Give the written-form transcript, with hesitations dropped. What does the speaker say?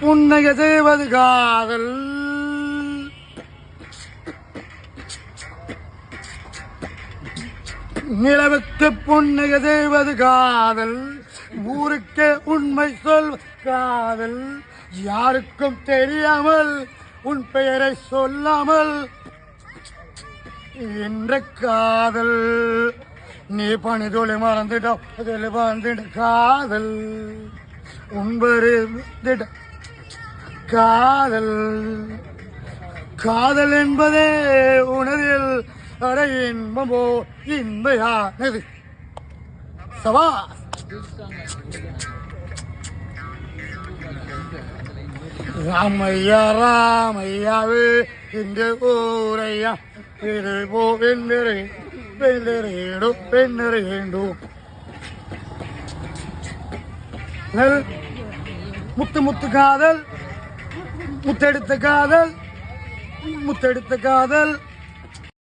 புன்னகை செய்வது காதல். நிலவுக்கு புன்னகை செய்வது காதல். ஊருக்கே உண்மை சொல் காதல். யாருக்கும் தெரியாமல் உன் பெயரை சொல்லாமல் என்ற காதல். நீ பணிதொழி மறந்துட்டோம் அதில் வந்துட்ட காதல். உன்பரு காதல். காதல் என்பதே உணரில் அரை இன்பமோ இன்பையானது. சவா ராமையா ராமையாவே இந்த ஊரையா இது போ பெண்ணரேண்டோ பெண்ணரேண்டோ. முத்து முத்து காதல் முத்தெடுத்த காதல் முத்தெடுத்த காதல்.